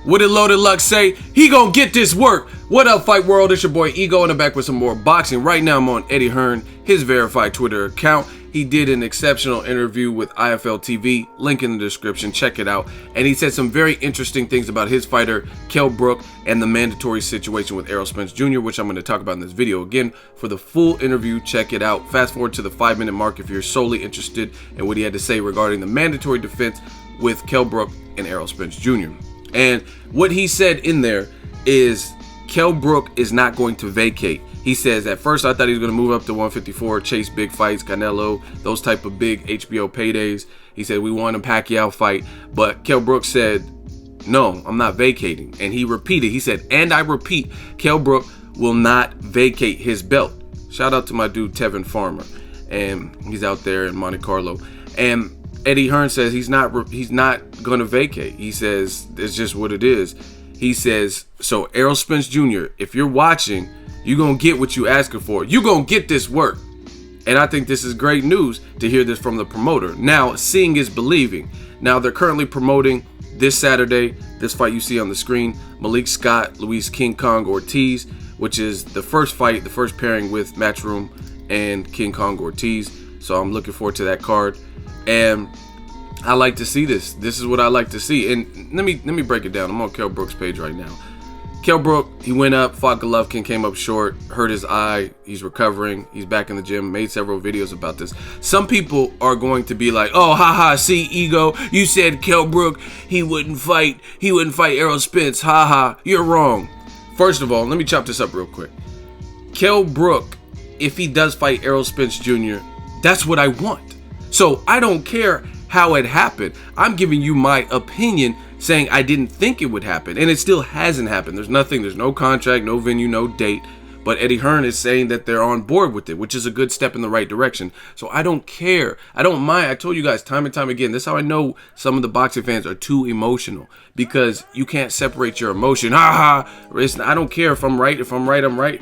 What did Loaded Luck say? He gonna get this work. What up, Fight World? It's your boy Ego, and I'm back with some more boxing. Right now I'm on Eddie Hearn, his verified Twitter account. He did an exceptional interview with IFL TV, link in the description, check it out. And he said some very interesting things about his fighter, Kell Brook, and the mandatory situation with Errol Spence Jr., which I'm going to talk about in this video. Again, for the full interview, check it out. Fast forward to the 5-minute mark if you're solely interested in what he had to say regarding the mandatory defense with Kell Brook and Errol Spence Jr. And what he said in there is Kell Brook is not going to vacate. He says, at first I thought he was going to move up to 154, chase big fights, Canelo, those type of big HBO paydays. He said, we want a Pacquiao fight. But Kell Brook said, no, I'm not vacating. And he repeated, he said, and I repeat, Kell Brook will not vacate his belt. Shout out to my dude, Tevin Farmer. And he's out there in Monte Carlo. And Eddie Hearn says he's not going to vacate. He says, it's just what it is. He says, so Errol Spence Jr., if you're watching, you're going to get what you asking for. You're going to get this work. And I think this is great news to hear this from the promoter. Now, seeing is believing. Now, they're currently promoting this Saturday, this fight you see on the screen, Malik Scott, Luis King Kong Ortiz, which is the first fight, the first pairing with Matchroom and King Kong Ortiz. So I'm looking forward to that card. And I like to see this. This is what I like to see. And let me break it down. I'm on Kell Brook's page right now. Kell Brook, he went up, fought Golovkin, came up short, hurt his eye. He's recovering. He's back in the gym, made several videos about this. Some people are going to be like, oh, haha, see, Ego, you said Kell Brook, he wouldn't fight Errol Spence, haha, you're wrong. First of all, let me chop this up real quick. Kell Brook, if he does fight Errol Spence Jr., that's what I want. So I don't care how it happened. I'm giving you my opinion, saying I didn't think it would happen, and it still hasn't happened. There's nothing, there's no contract, no venue, no date, but Eddie Hearn is saying that they're on board with it, which is a good step in the right direction. So I don't care. I don't mind. I told you guys time and time again, this is how I know some of the boxing fans are too emotional, because you can't separate your emotion. I don't care if I'm right. If I'm right, I'm right.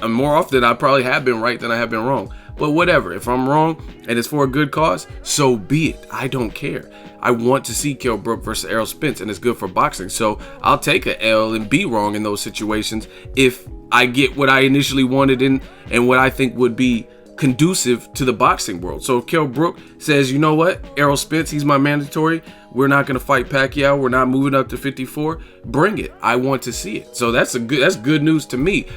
And more often, I probably have been right than I have been wrong. But whatever, if I'm wrong and it's for a good cause, so be it. I don't care. I want to see Kell Brook versus Errol Spence, and it's good for boxing. So I'll take a L and be wrong in those situations if I get what I initially wanted and what I think would be conducive to the boxing world. So if Kell Brook says, you know what, Errol Spence, he's my mandatory. We're not going to fight Pacquiao. We're not moving up to 54. Bring it. I want to see it. So that's good news to me.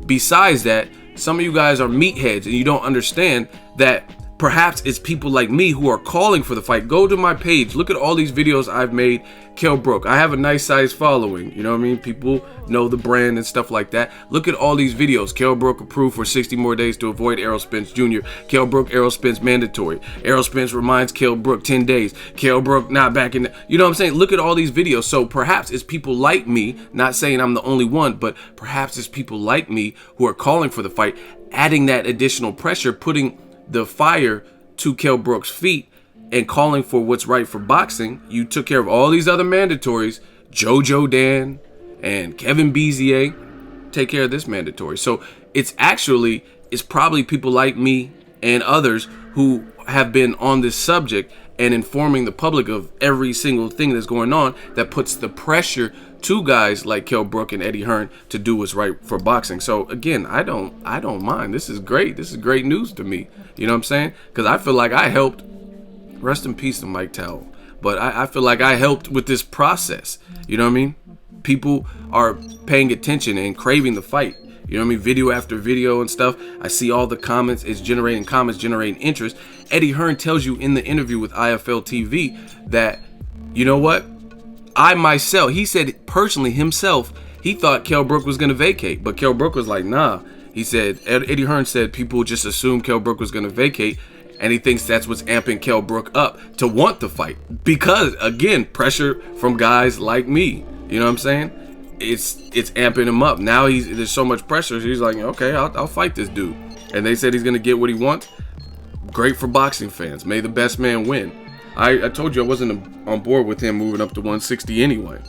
Besides that, some of you guys are meatheads and you don't understand that perhaps it's people like me who are calling for the fight. Go to my page. Look at all these videos I've made. Kell Brook. I have a nice size following. You know what I mean? People know the brand and stuff like that. Look at all these videos. Kell Brook approved for 60 more days to avoid Errol Spence Jr. Kell Brook, Errol Spence mandatory. Errol Spence reminds Kell Brook 10 days. Kell Brook not back in the, you know what I'm saying? Look at all these videos. So perhaps it's people like me, not saying I'm the only one, but perhaps it's people like me who are calling for the fight, adding that additional pressure, putting the fire to Kell Brook's feet and calling for what's right for boxing. You took care of all these other mandatories, Jojo Dan and Kevin Bezier. Take care of this mandatory. So it's probably people like me and others who have been on this subject and informing the public of every single thing that's going on that puts the pressure to guys like Kell Brook and Eddie Hearn to do what's right for boxing. So again, I don't mind. This is great. This is great news to me. You know what I'm saying? Because I feel like I helped. Rest in peace to Mike Towell. But I feel like I helped with this process. You know what I mean? People are paying attention and craving the fight. You know what I mean? Video after video and stuff. I see all the comments. It's generating comments, generating interest. Eddie Hearn tells you in the interview with IFL TV that, you know what? I myself, he said personally himself, he thought Kell Brook was going to vacate. But Kell Brook was like, nah. He said, Eddie Hearn said people just assumed Kell Brook was going to vacate. And he thinks that's what's amping Kell Brook up to want the fight. Because, again, pressure from guys like me. You know what I'm saying? It's amping him up. Now there's so much pressure. So he's like, okay, I'll fight this dude. And they said he's going to get what he wants. Great for boxing fans. May the best man win. I told you I wasn't on board with him moving up to 160 anyway.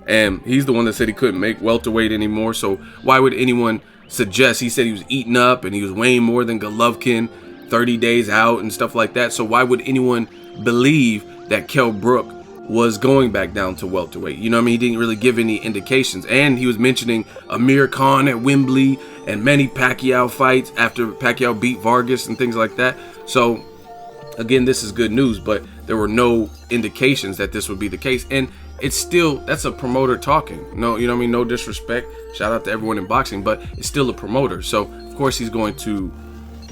And he's the one that said he couldn't make welterweight anymore. So why would anyone suggest? He said he was eating up and he was weighing more than Golovkin, 30 days out and stuff like that. So why would anyone believe that Kell Brook was going back down to welterweight. You know what I mean? He didn't really give any indications. And he was mentioning Amir Khan at Wembley and many Pacquiao fights after Pacquiao beat Vargas and things like that. So, again, this is good news, but there were no indications that this would be the case. And it's still, that's a promoter talking. No, you know what I mean? No disrespect. Shout out to everyone in boxing, but it's still a promoter. So, of course, he's going to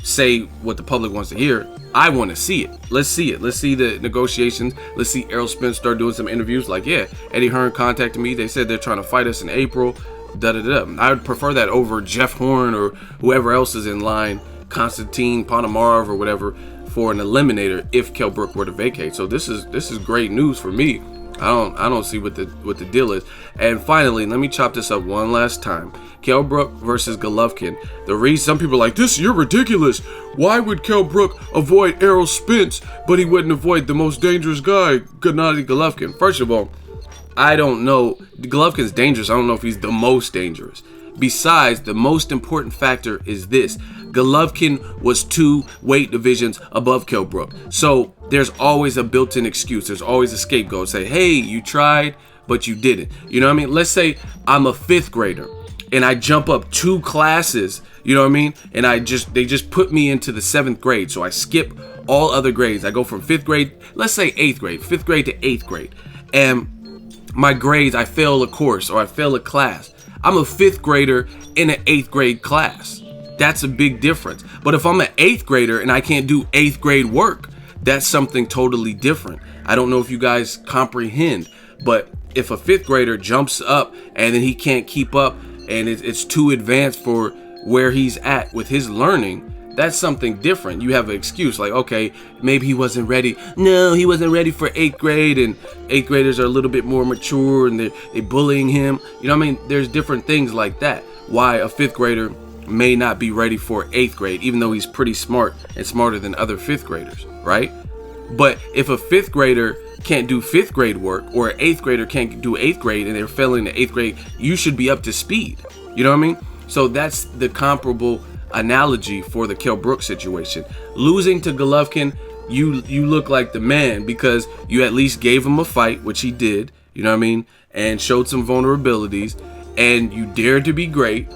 say what the public wants to hear. I want to see it. Let's see it. Let's see the negotiations. Let's see Errol Spence start doing some interviews. Like, yeah, Eddie Hearn contacted me. They said they're trying to fight us in April. I would prefer that over Jeff Hearn or whoever else is in line, Konstantin Ponomarev or whatever, for an eliminator if Kell Brook were to vacate. So this is great news for me. I don't see what the deal is. And finally, let me chop this up one last time. Kell Brook versus Golovkin. The reason some people are like, you're ridiculous. Why would Kell Brook avoid Errol Spence, but he wouldn't avoid the most dangerous guy, Gennady Golovkin? First of all, I don't know. Golovkin's dangerous. I don't know if he's the most dangerous. Besides, the most important factor is this. Golovkin was 2 weight divisions above Kell Brook. So there's always a built-in excuse. There's always a scapegoat. Say, hey, you tried, but you didn't. You know what I mean? Let's say I'm a 5th grader and I jump up 2 classes, you know what I mean? And they just put me into the 7th grade. So I skip all other grades. I go from 5th grade, let's say 8th grade, 5th grade to 8th grade. And my grades, I fail a course or I fail a class. I'm a 5th grader in an 8th grade class. That's a big difference. But if I'm an 8th grader and I can't do 8th grade work, that's something totally different. I don't know if you guys comprehend, but if a 5th grader jumps up and then he can't keep up and it's too advanced for where he's at with his learning, that's something different. You have an excuse like, okay, maybe he wasn't ready. No, he wasn't ready for 8th grade, and 8th graders are a little bit more mature and they're bullying him. You know what I mean? There's different things like that. Why a 5th grader may not be ready for 8th grade, even though he's pretty smart and smarter than other 5th graders, right? But if a 5th grader can't do 5th grade work, or an 8th grader can't do 8th grade and they're failing the 8th grade, you should be up to speed. You know what I mean? So that's the comparable analogy for the Kell Brook situation. Losing to Golovkin, you look like the man because you at least gave him a fight, which he did, you know what I mean, and showed some vulnerabilities, and you dared to be great,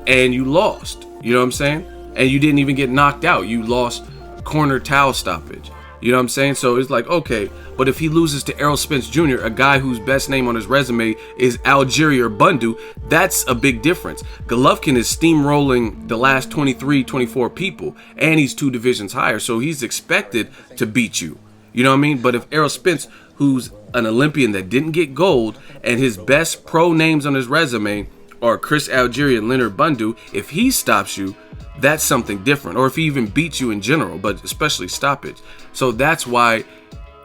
and you lost, you know what I'm saying? And you didn't even get knocked out. You lost corner towel stoppage. You know what I'm saying? So it's like, okay, but if he loses to Errol Spence Jr., a guy whose best name on his resume is Algeria Bundu, that's a big difference. Golovkin is steamrolling the last 23, 24 people, and he's 2 divisions higher, so he's expected to beat you. You know what I mean? But if Errol Spence, who's an Olympian that didn't get gold, and his best pro names on his resume are Chris Algeria and Leonard Bundu, if he stops you, that's something different. Or if he even beats you in general, but especially stoppage. So that's why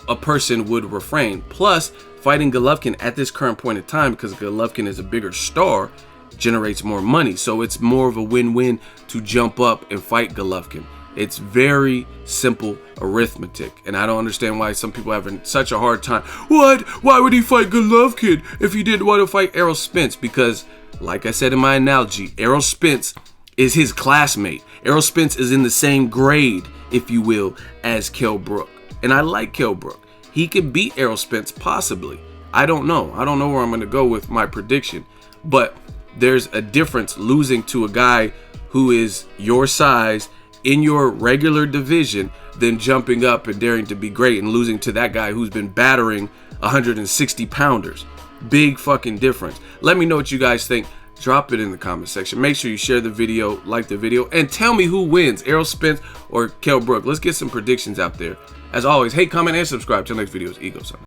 a person would refrain. Plus, fighting Golovkin at this current point in time, because Golovkin is a bigger star, generates more money. So it's more of a win-win to jump up and fight Golovkin. It's very simple arithmetic, and I don't understand why some people are having such a hard time. What? Why would he fight Golovkin if he didn't want to fight Errol Spence? Because, like I said in my analogy, Errol Spence is his classmate. Errol Spence is in the same grade, if you will, as Kell Brook. And I like Kell Brook. He could beat Errol Spence, possibly. I don't know. I don't know where I'm going to go with my prediction. But there's a difference losing to a guy who is your size in your regular division than jumping up and daring to be great and losing to that guy who's been battering 160 pounders. Big fucking difference. Let me know what you guys think. Drop it in the comment section. Make sure you share the video, like the video, and tell me who wins, Errol Spence or Kell Brook. Let's get some predictions out there. As always, hate, comment, and subscribe. Till next videos, Ego Son.